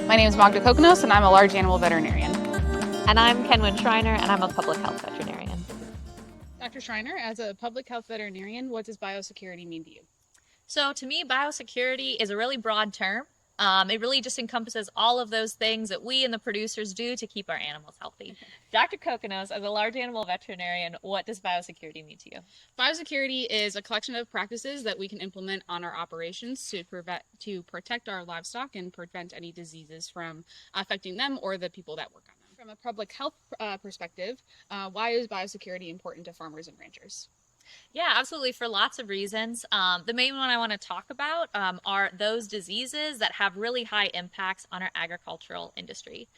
My name is Magda Kokinos, and I'm a large animal veterinarian. And I'm Kenwin Schreiner, and I'm a public health veterinarian. Dr. Schreiner, as a public health veterinarian, what does biosecurity mean to you? So to me, biosecurity is a really broad term. It really just encompasses all of those things that we and the producers do to keep our animals healthy. Dr. Kokinos, as a large animal veterinarian, what does biosecurity mean to you? Biosecurity is a collection of practices that we can implement on our operations to protect our livestock and prevent any diseases from affecting them or the people that work on them. From a public health perspective, why is biosecurity important to farmers and ranchers? Yeah, absolutely, for lots of reasons. The main one I want to talk about are those diseases that have really high impacts on our agricultural industry.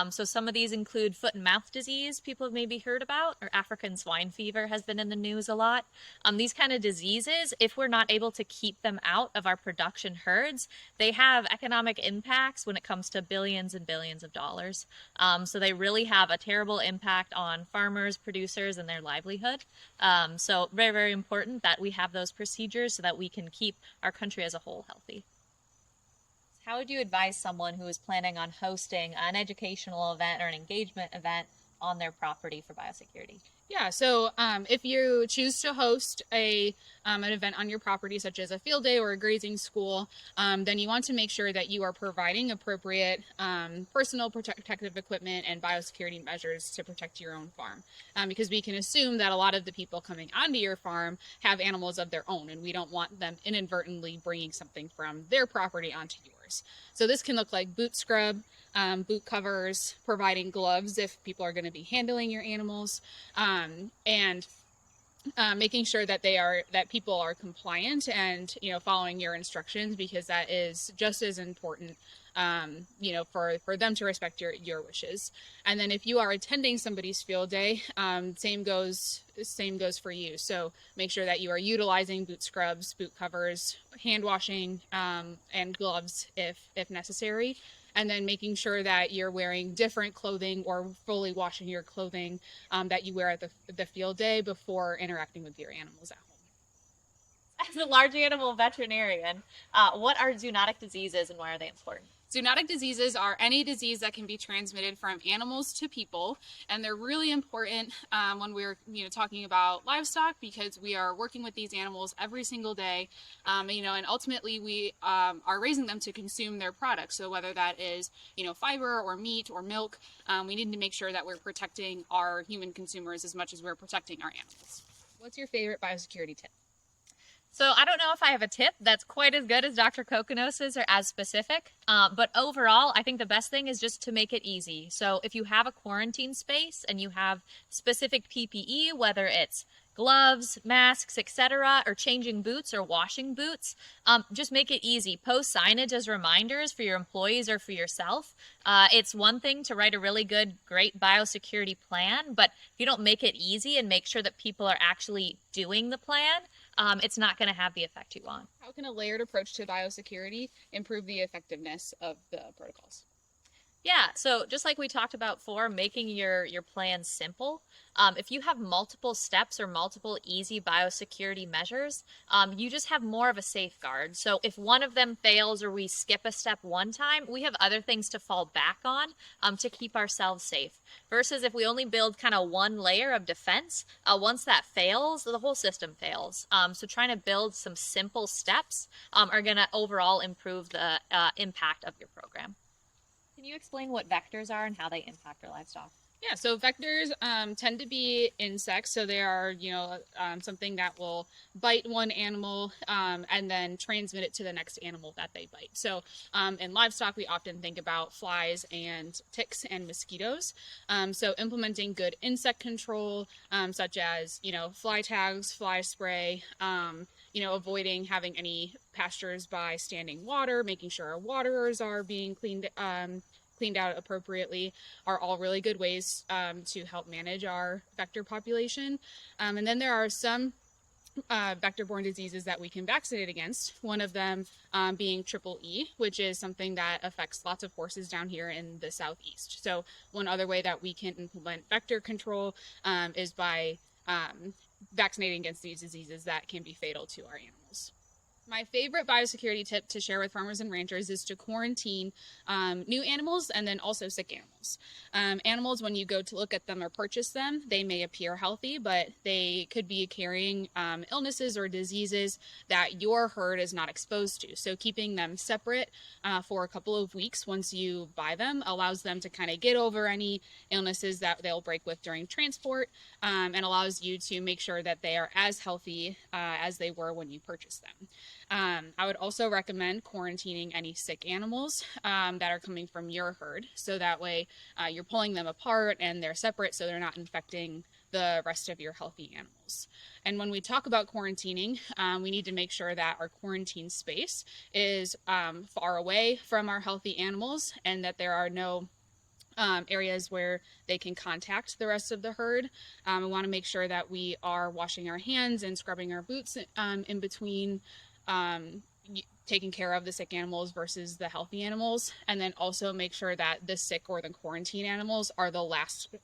So some of these include foot and mouth disease, people have maybe heard about, or African swine fever has been in the news a lot. These kind of diseases, if we're not able to keep them out of our production herds, they have economic impacts when it comes to billions and billions of dollars. So they really have a terrible impact on farmers, producers, and their livelihood. So very, very important that we have those procedures so that we can keep our country as a whole healthy. How would you advise someone who is planning on hosting an educational event or an engagement event on their property for biosecurity? Yeah, so if you choose to host an event on your property, such as a field day or a grazing school, then you want to make sure that you are providing appropriate personal protective equipment and biosecurity measures to protect your own farm. Because we can assume that a lot of the people coming onto your farm have animals of their own, and we don't want them inadvertently bringing something from their property onto yours. So this can look like boot scrub, boot covers, providing gloves if people are going to be handling your animals, and making sure that people are compliant and following your instructions, because that is just as important for them to respect your wishes. And then if you are attending somebody's field day, same goes for you. So make sure that you are utilizing boot scrubs, boot covers, hand washing, and gloves if necessary. And then making sure that you're wearing different clothing or fully washing your clothing that you wear at the field day before interacting with your animals at home. As a large animal veterinarian, what are zoonotic diseases and why are they important? Zoonotic diseases are any disease that can be transmitted from animals to people, and they're really important when we're talking about livestock, because we are working with these animals every single day, and ultimately we are raising them to consume their products. So whether that is fiber or meat or milk, we need to make sure that we're protecting our human consumers as much as we're protecting our animals. What's your favorite biosecurity tip? So I don't know if I have a tip that's quite as good as Dr. Kokinos's or as specific, but overall, I think the best thing is just to make it easy. So if you have a quarantine space and you have specific PPE, whether it's gloves, masks, etc., or changing boots or washing boots, just make it easy. Post signage as reminders for your employees or for yourself. It's one thing to write a really great biosecurity plan, but if you don't make it easy and make sure that people are actually doing the plan, it's not going to have the effect you want. How can a layered approach to biosecurity improve the effectiveness of the protocols? Yeah, so just like we talked about before, making your plan simple. If you have multiple steps or multiple easy biosecurity measures, you just have more of a safeguard. So if one of them fails or we skip a step one time, we have other things to fall back on to keep ourselves safe. Versus if we only build kind of one layer of defense, once that fails, the whole system fails. So trying to build some simple steps are going to overall improve the impact of your program. Can you explain what vectors are and how they impact our livestock? Yeah, so vectors tend to be insects. So they are, something that will bite one animal and then transmit it to the next animal that they bite. So in livestock, we often think about flies and ticks and mosquitoes. So implementing good insect control, such as, fly tags, fly spray, avoiding having any pastures by standing water, making sure our waterers are being cleaned out appropriately, are all really good ways to help manage our vector population. And then there are some vector-borne diseases that we can vaccinate against, one of them being triple E, which is something that affects lots of horses down here in the southeast. So one other way that we can implement vector control is by vaccinating against these diseases that can be fatal to our animals. My favorite biosecurity tip to share with farmers and ranchers is to quarantine new animals and then also sick animals. Animals, when you go to look at them or purchase them, they may appear healthy, but they could be carrying illnesses or diseases that your herd is not exposed to. So keeping them separate for a couple of weeks once you buy them allows them to kind of get over any illnesses that they'll break with during transport, and allows you to make sure that they are as healthy as they were when you purchased them. I would also recommend quarantining any sick animals that are coming from your herd. So that way you're pulling them apart and they're separate so they're not infecting the rest of your healthy animals. And when we talk about quarantining, we need to make sure that our quarantine space is far away from our healthy animals and that there are no areas where they can contact the rest of the herd. We want to make sure that we are washing our hands and scrubbing our boots in between taking care of the sick animals versus the healthy animals, and then also make sure that the sick or the quarantine animals are the last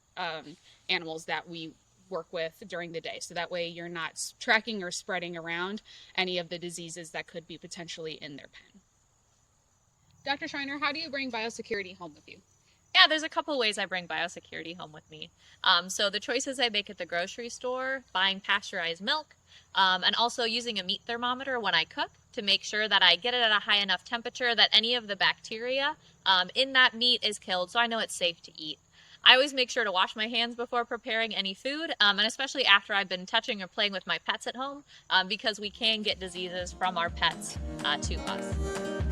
animals that we work with during the day. So that way you're not tracking or spreading around any of the diseases that could be potentially in their pen. Dr. Schreiner, how do you bring biosecurity home with you? Yeah, there's a couple ways I bring biosecurity home with me. So the choices I make at the grocery store, buying pasteurized milk, and also using a meat thermometer when I cook to make sure that I get it at a high enough temperature that any of the bacteria in that meat is killed, so I know it's safe to eat. I always make sure to wash my hands before preparing any food, and especially after I've been touching or playing with my pets at home, because we can get diseases from our pets to us.